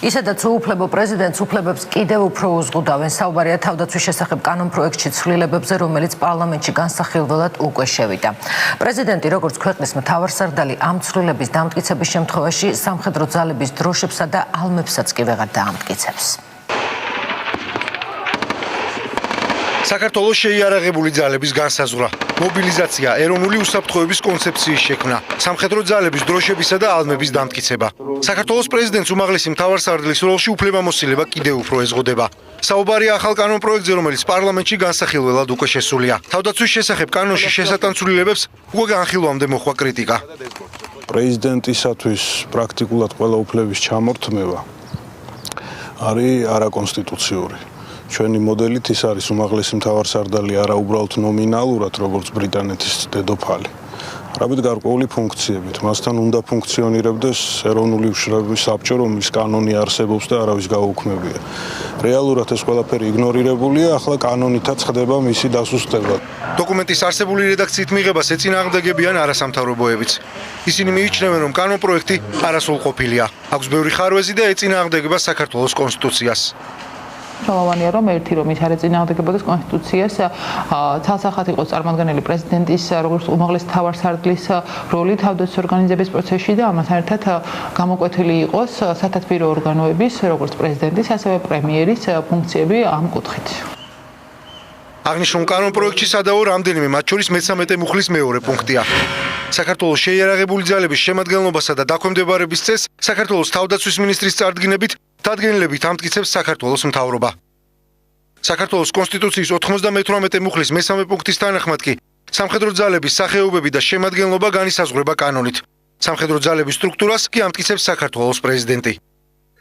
ისედაც უუფლებო პრეზიდენტს უფლებებს კიდევ უფრო უზღუდავენ. საუბარია თავდაცვის შესახებ კანონპროექტში ცვლილებებზე, რომელიც პარლამენტში განსახილველად უკვე შევიდა. პრეზიდენტი, როგორც ქვეყნის მთავარსარდალი, ამ ცვლილების დამტკიცების შემთხვევაში სამხედრო ძალების დროშებსა და ალმებსაც კი ვეღარ დაამტკიცებს. საქართველოს შეიარაღებული ძალების განსაზღვრა, მობილიზაცია, ეროვნული უსაფრთხოების კონცეფციის შექმნა, სამხედრო ძალების დროშებისა და ალმების დამტკიცება. საქართველოს პრეზიდენტს უმაღლესი მთავარსარდლის როლში უფლებამოსილება კიდევ უფრო ეზღუდება. საუბარია ახალ კანონპროექტზე, რომელიც პარლამენტში განსახილველად უკვე შესულია. თავდაცვის შესახებ კანონში შესატან ცვლილებებს უკვე განხილვამდე მოხვა კრიტიკა. პრეზიდენტისათვის პრაქტიკულად ყველა უფლების ჩამორთმევა არის არაკონსტიტუციური. ჩვენი მოდელით ის არის უმაღლესი მთავარსარდალი არა უბრალოდ ნომინალურად, როგორც ბრიტანეთის დედოფალი. არამედ გარკვეული ფუნქციებით. მასთან უნდა ფუნქციონირებდეს ეროვნული უშუალოების საბჭო, რომლის კანონი არსებობს და არავის გაუქმებია. რეალურად ეს ყველაფერი იგნორირებულია, ახლა კანონითაც ხდება მისი დასუსტება. დოკუმენტის არსებული რედაქციით მიღებას ეწინააღმდეგებიან არასამთავრობოებიც. ისინი მიიჩნევენ, რომ კანონპროექტი არასრულყოფილია. აქვს ბევრი ხარვეზი და ეწინააღმდეგება საქართველოს კონსტიტუციას. Მრავალია რომ ერთი რომ ის არ ეწინააღმდეგებოდეს კონსტიტუციას, ცალსახად იყოს წარმოადგენელი პრეზიდენტის როგორც უმაღლესი მთავარსარდლის როლი თავდაცვის ორგანიზების პროცესში და ამასთან ერთად გამოკვეთილი იყოს სათათბირო ორგანოების როგორც პრეზიდენტის, ასევე პრემიერის ფუნქციები ამ კუთხით. აღნიშნულ კანონპროექტში სადაო რამდენიმე, მათ შორის მე-13 მუხლის მეორე პუნქტია. საქართველოს შეიარაღებული ძალების შემადგენლობასა და დაქვემდებარების წესს საქართველოს თავდაცვის მინისტრის წარდგინებით დადგენილებით ამტკიცებს საქართველოს მთავრობა. საქართველოს კონსტიტუციის 98 მუხლის მე-3 პუნქტის თანახმად კი სამხედრო ძალების სახეობები და შემადგენლობა განისაზღვრება კანონით. სამხედრო ძალების სტრუქტურას კი ამტკიცებს საქართველოს პრეზიდენტი.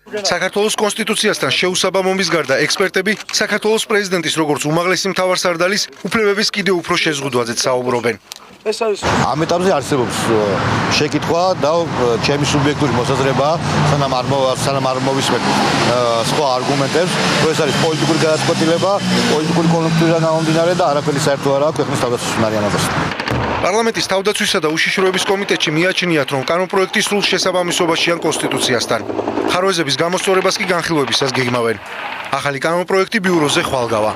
საქართველოს კონსტიტუციასთან შეუსაბამობის გარდა ექსპერტები საქართველოს პრეზიდენტის როგორც უმაღლესი მთავარსარდალის უფლებების კიდევ უფრო შეზღუდვაზე საუბრობენ. ამ ეტაპზე არსებობს შეკითხვა და ჩემი სუბიექტური მოსაზრება, სანამ არ მოვისმენთ სხვა არგუმენტებს, რომ ეს არის პოლიტიკური გადაწყვეტილება, პოლიტიკური კონიუნქტურიდან გამომდინარე და არაფერი საერთო არ აქვს ქვეყნის თავდაცვის უნარიანობასთან. პარლამენტის თავდაცვისა და უშიშროების კომიტეტში მიაჩნიათ, რომ კანონპროექტი სრულ შესაბამისობაშია კონსტიტუციასთან. ხარვეზების გამოსწორებას კი განხილვებისას გეგმავენ. ახალი კანონპროექტი ბიუროზე ხვალგავა.